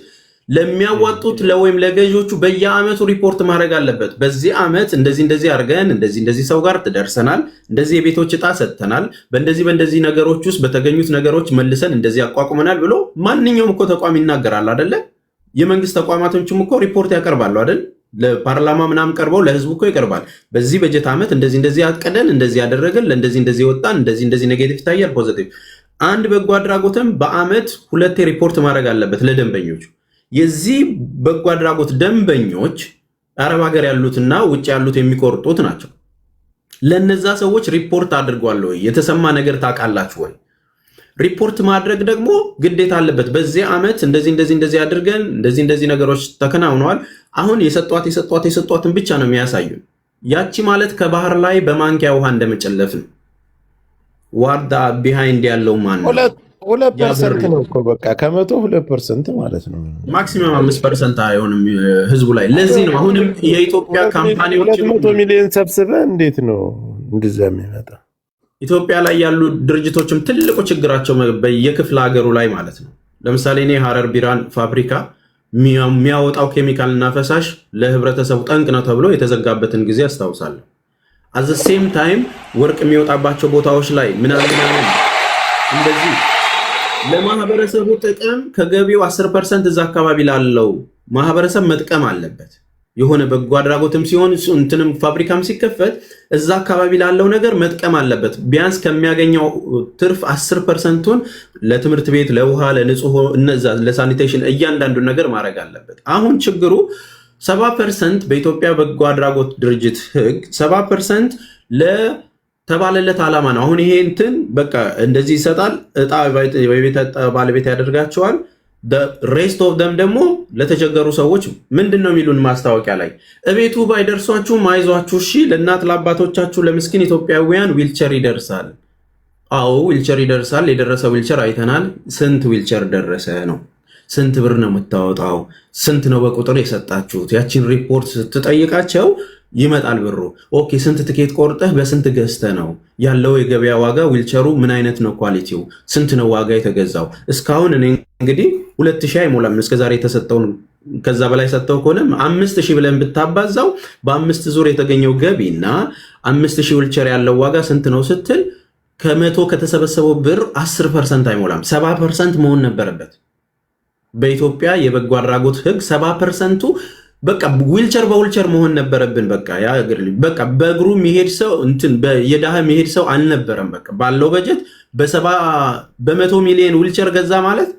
Speaker 1: ለሚያዋጡት ለወይም ለገዢዎቹ በየአመቱ ሪፖርት ማድረግ አለበት በዚህ አመት እንደዚህ አድርገን እንደዚህ ሰው ጋር ተደርሰናል እንደዚህ የቤቶች ዕጣ ሰጥተናል በእንደዚህ ነገሮች ውስጥ በተገኙት ነገሮች መልሰን እንደዚህ አቋቁመናል ብሎ ማንኛውም እኮ ተቋም ይናገራል አይደለ የመንግስት ተቋማቶችም እኮ ሪፖርት ያቀርባሉ አይደል ለፓርላማ ምናም ቀርበው ለህዝቡ እኮ ይቀርባል በዚህ በጀት አመት እንደዚህ አቀደን እንደዚህ ያደረገን ለእንደዚህ ወጣን እንደዚህ ኔጌቲቭ ታያል ፖዚቲቭ አንድ በጎ አድራጎትም በአመት 2 ሪፖርት ማድረግ አለበት ለደንበኞቹ የዚህ በጎ አድራጎት ደንበኞች አረብ ሀገር ያሉትና ውጭ ያሉት የሚቆርጡት ናቸው ለነዛ ሰዎች ሪፖርት አድርጓል ወይ የተሰማ ነገር ታውቃላችሁ ወይ ሪፖርት ማድረግ ደግሞ ግዴታ አለበት በዚህ አመት እንደዚህ አድርገን እንደዚህ ነገሮች ተከናውነዋል አሁን የሰጧትን ብቻ ነው የሚያሳዩን ያቺ ማለት ከባህር ላይ በማንኪያ ውሃ እንደመጨለፍ ነው ዋርዳ ቢሃይንድ ያለው ማን ነው
Speaker 2: 2% ነው እኮ በቃ ከመቶ 2% ማለት ነው
Speaker 1: ማክሲመም 5% አይሆንም ህዝቡ ላይ ለዚህ ነው አሁንም የኢትዮጵያ ካምፓኒዎች
Speaker 2: 200 ሚሊዮን ሰብስበ እንዴት ነው እንደዛ የሚመጣ
Speaker 1: ኢትዮጵያ ላይ ያሉ ድርጅቶችም ትልቁ ችግራቸው በየክፍለ ሀገሩ ላይ ማለት ነው ለምሳሌ እኔ ሐረር ቢራን ፋብሪካ የሚያወጣው ኬሚካልና ፈሳሽ ለህብረተሰቡ ጠንቅ ነው ተብሎ የተዘጋበትን ጊዜ አስታውሳለሁ at the same time ወርቅ የሚወጣባቸው ቦታዎች ላይ ምናምን እንደዚህ ለማህበረሰቡ ጥቅም ከገቢው 10% እዛ አካባቢ ላለው ማህበረሰብ መጥቀም አለበት የሆነ በጎ አድራጎትም ሲሆን እንትንም ፋብሪካም ሲከፈት እዛ አካባቢ ላለው ነገር መጥቀም አለበት ቢያንስ ከሚያገኘው ትርፍ 10%ን ለትምህርት ቤት ለውሃ ለንጹህ እነዛ ለሳኒቴሽን እያንዳንዱ ነገር ማድረግ አለበት አሁን ችግሩ 70% በኢትዮጵያ በጎ አድራጎት ድርጅት ህግ 70% ተባለለት ዓላማ ነው አሁን ይሄ እንትን በቃ እንደዚህ ይሰጣል እጣ የቤት ባለቤት ያደርጋቸዋል the rest of them ደግሞ ለተቸገሩ ሰዎች ምንድነው የሚሉን ማስታወቂያ ላይ እቤቱ ባይደርሷችሁ ማይዟችሁ እሺ ለእናት ለአባቶቻችሁ ለምስኪን ኢትዮጵያውያን ዊልቸር ይደርሳል አዎ ዊልቸር ይደርሳል የደረሰ ዊልቸር አይተናል ስንት ዊልቸር ደረሰ ነው ስንት ብር ነው የምታወጣው ስንት ነው በቁጥር የሰጣችሁት ያቺን ሪፖርት ስትጠይቃቸው ይመጣል ብሩ ኦኬ ስንት ትኬት ቆርጠህ በስንት ገዝተህ ነው ያለው የገበያ ዋጋ ዊልቸሩ ምን አይነት ነው ኳሊቲው ስንት ነው ዋጋ የተገዛው እስካሁን እኔ እንግዲህ 2000 አይሞላም እስከዛሬ የተሰጠው ከዛ በላይ ሰጠው ከሆነ 5000 ብለን ብታባዛው በ5 ዙር የተገኘው ገቢና 5000 ዊልቸር ያለው ዋጋ ስንት ነው ስትል ከመቶ ከተሰበሰበው ብር 10% አይሞላም 70% መሆን ነበረበት በኢትዮጵያ የበጎ አድራጎት ህግ 70%ቱ በቃ ዊልቸር በዊልቸር መሆን ነበረብን በቃ ያ በቃ በእግሩ የሚሄድ ሰው እንትን በየዳህ የሚሄድ ሰው አልነበረም በቃ ባለው በጀት በ100 ሚሊዮን ዊልቸር ገዛ ማለት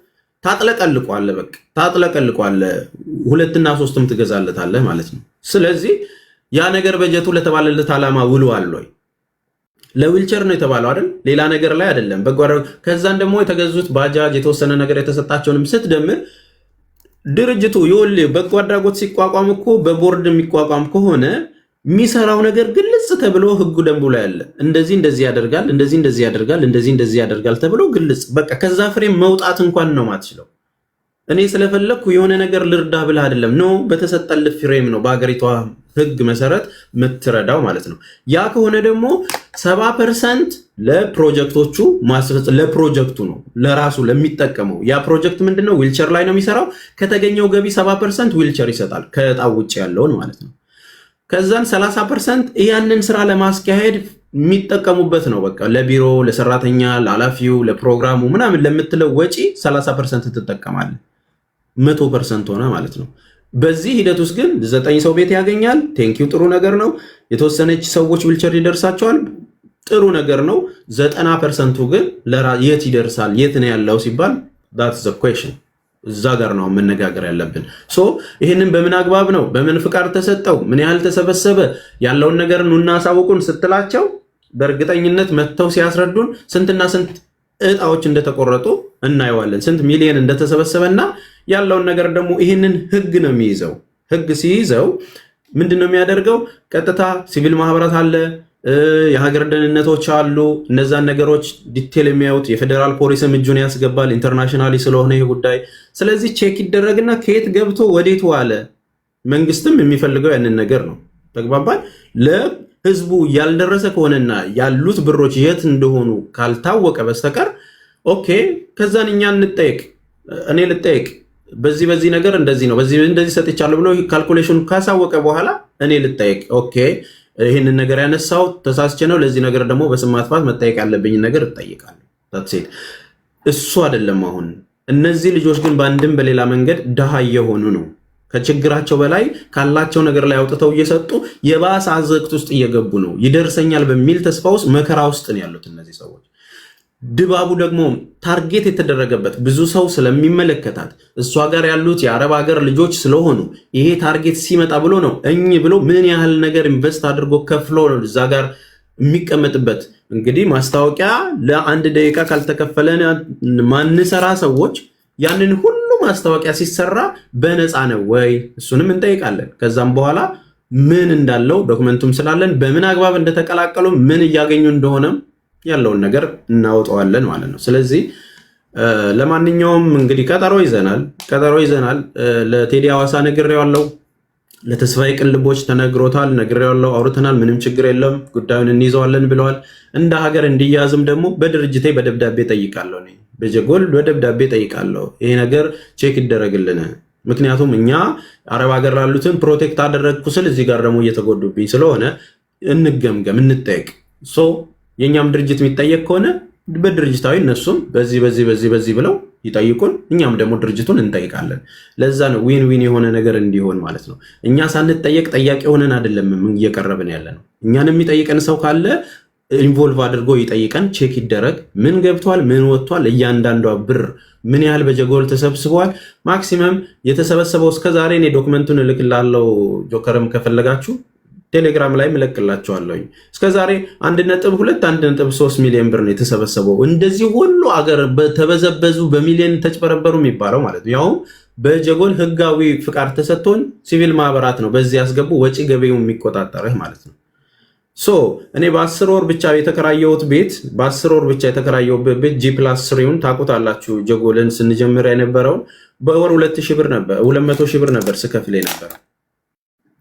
Speaker 1: ታጥለቀልቋል በቃ ታጥለቀልቋል 2 እና 3ም ትገዛለታለህ ማለት ነው ስለዚህ ያ ነገር በጀቱ ለተባለለት ዓላማ ውሏል ወይ ለዊልቸር ነው የተባለው አይደል ሌላ ነገር ላይ አይደለም በጓራ ከዛን ደግሞ የተገዙት ባጃጅ የተወሰነ ነገር የተሰጣቸውንም ስትደምር ድርጅቱ ይወል በጎ አድራጎት ሲቋቋም እኮ በቦርድ የሚቋቋም ከሆነ የሚሰራው ነገር ግልጽ ተብሎ ህጉ ደንቡ ላይ አለ እንደዚህ ያደርጋል እንደዚህ ያደርጋል ተብሎ ግልጽ በቃ ከዛ ፍሬም መውጣት እንኳን ነው ማትችለው እኔ ስለፈለኩ የሆነ ነገር ልርዳ ብለህ አይደለም። ኖ በተሰጠልህ ፍሬም ነው በአገሪቷ ህግ መሰረት የምትረዳው ማለት ነው። ያ ከሆነ ደግሞ 70% ለፕሮጀክቶቹ ለፕሮጀክቱ ነው ለራሱ ለሚጠቀመው። ያ ፕሮጀክት ምንድነው? ዊልቸር ላይ ነው የሚሰራው። ከተገኘው ገቢ 70% ዊልቸር ይሰጣል ከዕጣው ውጭ ያለውን ማለት ነው። ከዛን 30% ያንን ስራ ለማስካሄድ የሚጠቀሙበት ነው። በቃ ለቢሮ፣ ለሰራተኛ፣ ለኃላፊው፣ ለፕሮግራሙ ምናምን ለምትለው ወጪ 30% ትጠቀማለህ። 100% ሆነ ማለት ነው። በዚህ ሂደት ውስጥ ግን 9 ሰው ቤት ያገኛል። ቴንኪው ጥሩ ነገር ነው። የተወሰነች ሰዎች ዊልቸር ይደርሳቸዋል። ጥሩ ነገር ነው። 90%ቱ ግን የት ይደርሳል? የት ነው ያለው ሲባል that's the question። እዛ ጋር ነው መነጋገር ያለብን። ይህንን በምን አግባብ ነው? በምን ፍቃድ ተሰጠው? ምን ያህል ተሰበሰበ? ያለውን ነገር ኑና አሳውቁን ስትላቸው በእርግጠኝነት መጥተው ሲያስረዱን ስንትና ስንት እጣዎች እንደተቆረጡ እናየዋለን። ስንት ሚሊዮን እንደተሰበሰበና ያለውን ነገር ደግሞ ይህንን ህግ ነው የሚይዘው። ህግ ሲይዘው ምንድን ነው የሚያደርገው? ቀጥታ ሲቪል ማህበራት አለ፣ የሀገር ደህንነቶች አሉ። እነዛን ነገሮች ዲቴል የሚያዩት የፌዴራል ፖሊስም እጁን ያስገባል፣ ኢንተርናሽናሊ ስለሆነ ይህ ጉዳይ። ስለዚህ ቼክ ይደረግና ከየት ገብቶ ወዴት ዋለ። መንግስትም የሚፈልገው ያንን ነገር ነው። ተግባባል። ለህዝቡ ያልደረሰ ከሆነና ያሉት ብሮች የት እንደሆኑ ካልታወቀ በስተቀር ኦኬ፣ ከዛን እኛ እንጠየቅ፣ እኔ ልጠየቅ፣ በዚህ ነገር እንደዚህ ነው፣ በዚህ እንደዚህ ሰጥቻለሁ ብሎ ካልኩሌሽኑ ካሳወቀ በኋላ እኔ ልጠየቅ። ኦኬ ይህንን ነገር ያነሳው ተሳስቼ ነው፣ ለዚህ ነገር ደግሞ በስም ማጥፋት መጠየቅ ያለብኝ ነገር እጠይቃለሁ። እሱ አይደለም። አሁን እነዚህ ልጆች ግን በአንድም በሌላ መንገድ ድሃ እየሆኑ ነው። ከችግራቸው በላይ ካላቸው ነገር ላይ አውጥተው እየሰጡ የባሰ አዘቅት ውስጥ እየገቡ ነው። ይደርሰኛል በሚል ተስፋ ውስጥ መከራ ውስጥ ነው ያሉት እነዚህ ሰዎች። ድባቡ ደግሞ ታርጌት የተደረገበት ብዙ ሰው ስለሚመለከታት እሷ ጋር ያሉት የአረብ ሀገር ልጆች ስለሆኑ ይሄ ታርጌት ሲመጣ ብሎ ነው ብሎ ምን ያህል ነገር ኢንቨስት አድርጎ ከፍሎ ነው እዛ ጋር የሚቀመጥበት። እንግዲህ ማስታወቂያ ለአንድ ደቂቃ ካልተከፈለን ማንሰራ ሰዎች ያንን ሁሉ ማስታወቂያ ሲሰራ በነፃ ነው ወይ? እሱንም እንጠይቃለን። ከዛም በኋላ ምን እንዳለው ዶክመንቱም ስላለን በምን አግባብ እንደተቀላቀሉ ምን እያገኙ እንደሆነም ያለውን ነገር እናወጣዋለን ማለት ነው። ስለዚህ ለማንኛውም እንግዲህ ቀጠሮ ይዘናል። ለቴዲ ሐዋሳ ነግሬዋለሁ፣ ለተስፋዬ ቅልቦች ተነግሮታል፣ ነግሬዋለሁ፣ አውርተናል። ምንም ችግር የለም፣ ጉዳዩን እንይዘዋለን ብለዋል። እንደ ሀገር እንዲያዝም ደግሞ በድርጅቴ በደብዳቤ ጠይቃለሁ፣ በጀጎል በደብዳቤ ጠይቃለሁ። ይሄ ነገር ቼክ ይደረግልን። ምክንያቱም እኛ አረብ ሀገር ላሉትን ፕሮቴክት አደረግኩ ስል እዚህ ጋር ደግሞ እየተጎዱብኝ ስለሆነ እንገምገም፣ እንጠየቅ። የኛም ድርጅት የሚጠየቅ ከሆነ በድርጅታዊ እነሱም በዚህ ብለው ይጠይቁን፣ እኛም ደግሞ ድርጅቱን እንጠይቃለን። ለዛ ነው ዊን ዊን የሆነ ነገር እንዲሆን ማለት ነው። እኛ ሳንጠየቅ ጠያቂ ሆነን አይደለም እየቀረብን ያለ ነው። እኛን የሚጠይቀን ሰው ካለ ኢንቮልቭ አድርጎ ይጠይቀን፣ ቼክ ይደረግ። ምን ገብቷል፣ ምን ወጥቷል፣ እያንዳንዷ ብር ምን ያህል በጀጎል ተሰብስበዋል፣ ማክሲመም የተሰበሰበው እስከዛሬ እኔ ዶክመንቱን እልክላለሁ። ጆከርም ከፈለጋችሁ ቴሌግራም ላይ እለቅላችኋለሁ። እስከዛሬ 1.2 1.3 ሚሊዮን ብር ነው የተሰበሰበው። እንደዚህ ሁሉ አገር ተበዘበዙ፣ በሚሊዮን ተጭበረበሩ የሚባለው ማለት ነው። ያው በጀጎል ህጋዊ ፍቃድ ተሰጥቶን ሲቪል ማህበራት ነው በዚህ ያስገቡ ወጪ ገበያው የሚቆጣጠረው ማለት ነው። እኔ በ10 ወር ብቻ የተከራየሁት ቤት G+3ውን ታውቁታላችሁ። ጀጎልን ስንጀምር የነበረውን በወር 200 ሺህ ብር ነበር ስከፍል ነበር።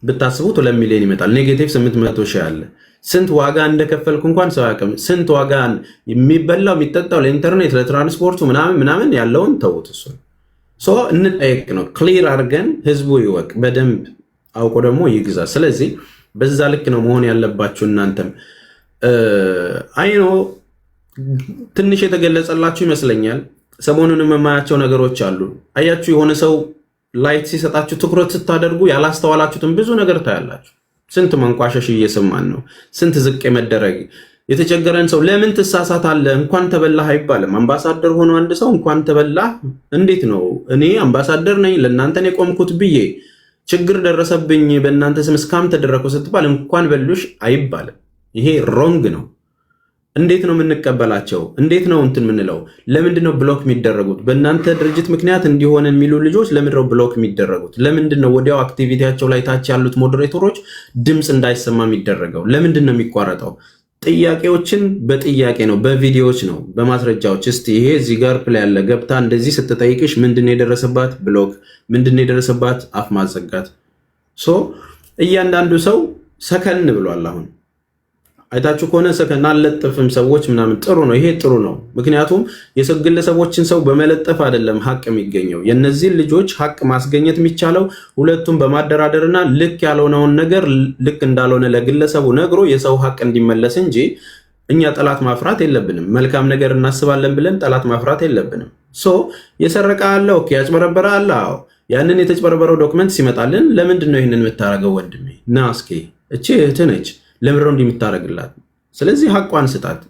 Speaker 1: ብታስቡት 2 ሚሊዮን ይመጣል። ኔጌቲቭ 800 ሺህ አለ። ስንት ዋጋ እንደከፈልኩ እንኳን ሰው ያውቅም። ስንት ዋጋ የሚበላው የሚጠጣው፣ ለኢንተርኔት ለትራንስፖርቱ ምናምን ያለውን ተውት። እሱ እንጠይቅ ነው። ክሊር አድርገን ህዝቡ ይወቅ፣ በደንብ አውቆ ደግሞ ይግዛ። ስለዚህ በዛ ልክ ነው መሆን ያለባችሁ። እናንተም አይኖ ትንሽ የተገለጸላችሁ ይመስለኛል። ሰሞኑንም የማያቸው ነገሮች አሉ። አያችሁ፣ የሆነ ሰው ላይት ሲሰጣችሁ ትኩረት ስታደርጉ ያላስተዋላችሁትን ብዙ ነገር ታያላችሁ። ስንት መንቋሸሽ እየሰማን ነው። ስንት ዝቅ የመደረግ የተቸገረን ሰው ለምን ትሳሳታለህ? እንኳን ተበላህ አይባልም። አምባሳደር ሆኖ አንድ ሰው እንኳን ተበላህ እንዴት ነው? እኔ አምባሳደር ነኝ ለእናንተን የቆምኩት ብዬ ችግር ደረሰብኝ በእናንተ ስም እስካም ተደረኩ ስትባል እንኳን በሉሽ አይባልም። ይሄ ሮንግ ነው። እንዴት ነው የምንቀበላቸው? እንዴት ነው እንትን የምንለው? ለምንድን ነው ብሎክ የሚደረጉት? በእናንተ ድርጅት ምክንያት እንዲሆን የሚሉ ልጆች ለምንድን ነው ብሎክ የሚደረጉት? ለምንድን ነው ወዲያው አክቲቪቲያቸው ላይ ታች ያሉት ሞዴሬተሮች ድምፅ እንዳይሰማ የሚደረገው? ለምንድን ነው የሚቋረጠው? ጥያቄዎችን በጥያቄ ነው፣ በቪዲዮዎች ነው፣ በማስረጃዎች። እስቲ ይሄ እዚህ ጋር ፕላይ ያለ ገብታ እንደዚህ ስትጠይቅሽ ምንድን የደረሰባት ብሎክ፣ ምንድን የደረሰባት አፍ ማዘጋት። እያንዳንዱ ሰው ሰከን ብሏል። አሁን አይታችሁ ከሆነ ሰከን አልለጥፍም ሰዎች ምናምን። ጥሩ ነው፣ ይሄ ጥሩ ነው። ምክንያቱም የግለሰቦችን ሰው በመለጠፍ አይደለም ሀቅ የሚገኘው። የነዚህን ልጆች ሀቅ ማስገኘት የሚቻለው ሁለቱም በማደራደርና ልክ ያልሆነውን ነገር ልክ እንዳልሆነ ለግለሰቡ ነግሮ የሰው ሀቅ እንዲመለስ እንጂ እኛ ጠላት ማፍራት የለብንም። መልካም ነገር እናስባለን ብለን ጠላት ማፍራት የለብንም። የሰረቀ አለ፣ ኦኬ፣ ያጭበረበረ አለ። ያንን የተጭበረበረው ዶክመንት ሲመጣልን ለምንድን ነው ይህንን የምታደርገው ወንድሜ? ና እስኪ እቺ እህትህ ነች ለምረው እንደምታረግላት። ስለዚህ ሐቋን ስጣት።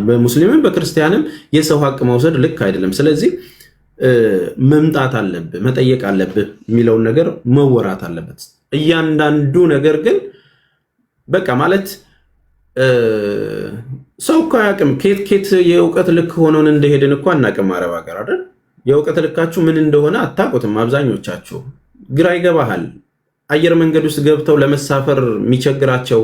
Speaker 1: በሙስሊምም በክርስቲያንም የሰው ሐቅ መውሰድ ልክ አይደለም። ስለዚህ መምጣት አለብህ፣ መጠየቅ አለብህ የሚለውን ነገር መወራት አለበት። እያንዳንዱ ነገር ግን በቃ ማለት ሰው እኮ አያውቅም። ኬት የእውቀት ልክ ሆነውን እንደሄድን እኮ አናውቅም። አረብ ሀገር አይደል? የእውቀት ልካችሁ ምን እንደሆነ አታውቁትም። አብዛኞቻችሁ ግራ ይገባሃል። አየር መንገድ ውስጥ ገብተው ለመሳፈር የሚቸግራቸው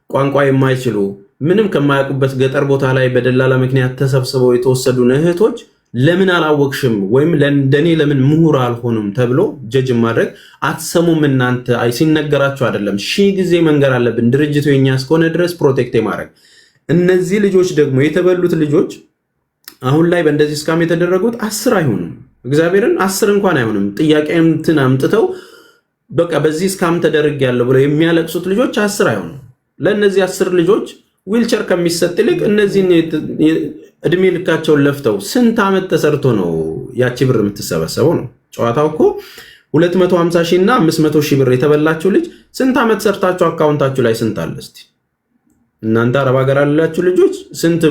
Speaker 1: ቋንቋ የማይችሉ ምንም ከማያውቁበት ገጠር ቦታ ላይ በደላላ ምክንያት ተሰብስበው የተወሰዱ እህቶች ለምን አላወቅሽም ወይም ለእንደኔ ለምን ምሁር አልሆኑም ተብሎ ጀጅ ማድረግ አትሰሙም። እናንተ ሲነገራችሁ አይደለም፣ ሺህ ጊዜ መንገር አለብን። ድርጅቱ የኛ እስከሆነ ድረስ ፕሮቴክት ማድረግ። እነዚህ ልጆች ደግሞ የተበሉት ልጆች አሁን ላይ በእንደዚህ እስካም የተደረጉት 10 አይሆኑም። እግዚአብሔርን 10 እንኳን አይሆንም። ጥያቄ እንትን አምጥተው በቃ በዚህ እስካም ተደረግ ያለው ብለው የሚያለቅሱት ልጆች 10 አይሆኑም። ለእነዚህ 10 ልጆች ዊልቸር ከሚሰጥ ይልቅ እነዚህን እድሜ ልካቸውን ለፍተው ስንት ዓመት ተሰርቶ ነው ያቺ ብር የምትሰበሰበው? ነው ጨዋታው እኮ 250 ሺህ እና 500 ሺህ ብር የተበላችሁ ልጅ ስንት ዓመት ሰርታችሁ አካውንታችሁ ላይ ስንት አለ? እስቲ እናንተ አረብ ሀገር ያላችሁ ልጆች ስንት